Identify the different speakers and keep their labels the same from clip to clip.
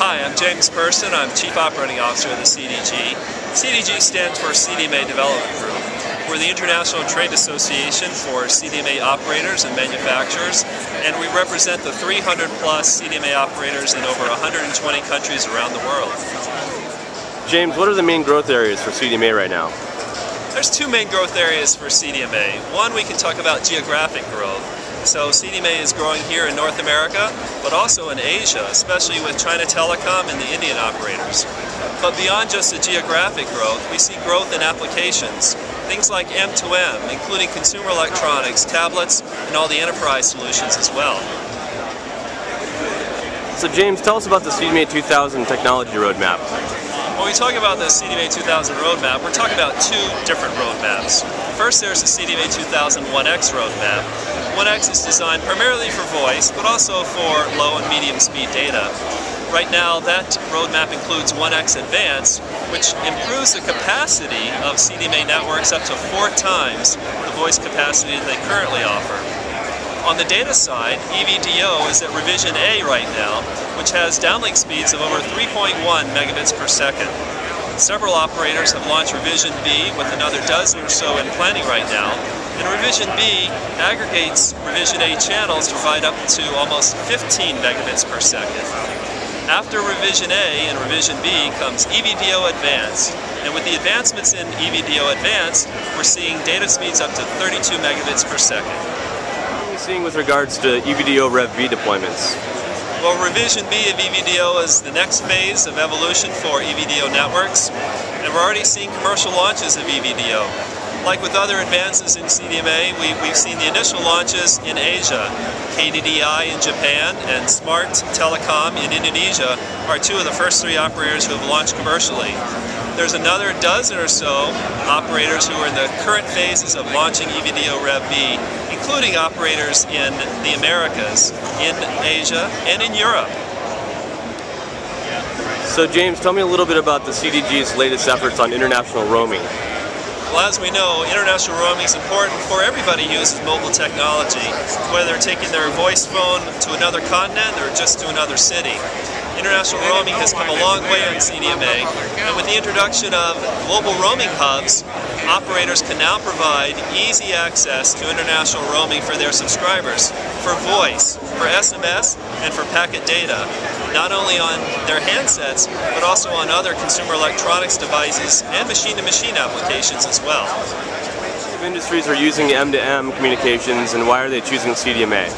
Speaker 1: Hi, I'm James Person. I'm Chief Operating Officer of the CDG. CDG stands for CDMA Development Group. We're the International Trade Association for CDMA operators and manufacturers, and we represent the 300 plus CDMA operators in over 120 countries around the world.
Speaker 2: James, what are the main growth areas for CDMA right now?
Speaker 1: There's two main growth areas for CDMA. One, we can talk about geographic growth. So CDMA is growing here in North America, but also in Asia, especially with China Telecom and the Indian operators. But beyond just the geographic growth, we see growth in applications. Things like M2M, including consumer electronics, tablets, and all the enterprise solutions as well.
Speaker 2: So James, tell us about the CDMA 2000 technology roadmap.
Speaker 1: When we talk about the CDMA 2000 roadmap, we're talking about two different roadmaps. First, there's the CDMA 2000 1X roadmap. 1X is designed primarily for voice, but also for low and medium speed data. Right now, that roadmap includes 1X Advanced, which improves the capacity of CDMA networks up to 4 times the voice capacity that they currently offer. On the data side, EVDO is at revision A right now, which has downlink speeds of over 3.1 megabits per second. Several operators have launched revision B, with another dozen or so in planning right now. And revision B aggregates revision A channels to provide up to almost 15 megabits per second. After revision A and revision B comes EVDO Advanced. And with the advancements in EVDO Advanced, we're seeing data speeds up to 32 megabits per second.
Speaker 2: What are you seeing with regards to EVDO Rev B deployments?
Speaker 1: Well, revision B of EVDO is the next phase of evolution for EVDO networks, and we're already seeing commercial launches of EVDO. Like with other advances in CDMA, we've seen the initial launches in Asia. KDDI in Japan and Smart Telecom in Indonesia are two of the first 3 operators who have launched commercially. There's another dozen or so operators who are in the current phases of launching EVDO Rev B, including operators in the Americas, in Asia, and in Europe.
Speaker 2: So James, tell me a little bit about the CDG's latest efforts on international roaming.
Speaker 1: Well, as we know, international roaming is important for everybody who uses mobile technology, whether they're taking their voice phone to another continent or just to another city. International roaming has come a long way on CDMA, and with the introduction of global roaming hubs, operators can now provide easy access to international roaming for their subscribers, for voice, for SMS, and for packet data, not only on their handsets, but also on other consumer electronics devices and machine-to-machine applications as well.
Speaker 2: What industries are using M2M communications, and why are they choosing CDMA?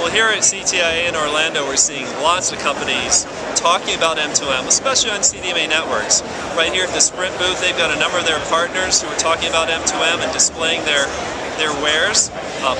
Speaker 1: Well, here at CTIA in Orlando, we're seeing lots of companies talking about M2M, especially on CDMA networks. Right here at the Sprint booth, they've got a number of their partners who are talking about M2M and displaying their wares.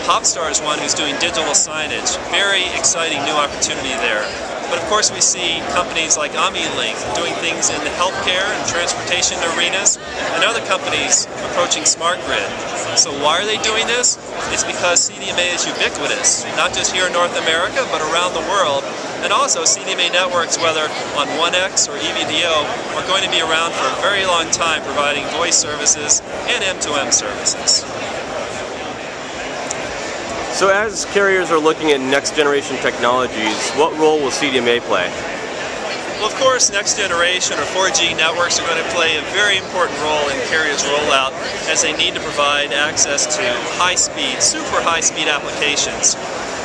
Speaker 1: Popstar is one who's doing digital signage. Very exciting new opportunity there. But of course we see companies like AmiLink doing things in the healthcare and transportation arenas, and other companies approaching smart grid. So why are they doing this? It's because CDMA is ubiquitous, not just here in North America, but around the world. And also CDMA networks, whether on 1X or EVDO, are going to be around for a very long time, providing voice services and M2M services.
Speaker 2: So as carriers are looking at next generation technologies, what role will CDMA play?
Speaker 1: Well, of course, next generation or 4G networks are going to play a very important role in carriers' rollout, as they need to provide access to high-speed, super high-speed applications.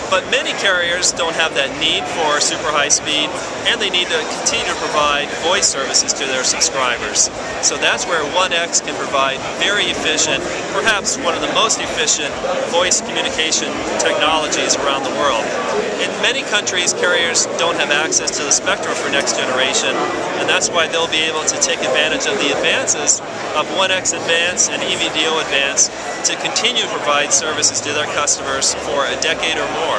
Speaker 1: But many carriers don't have that need for super high speed, and they need to continue to provide voice services to their subscribers. So that's where 1X can provide very efficient, perhaps one of the most efficient voice communication technologies around the world. In many countries, carriers don't have access to the spectrum for next generation, and that's why they'll be able to take advantage of the advances of 1X Advanced and EVDO Advanced to continue to provide services to their customers for a decade or more.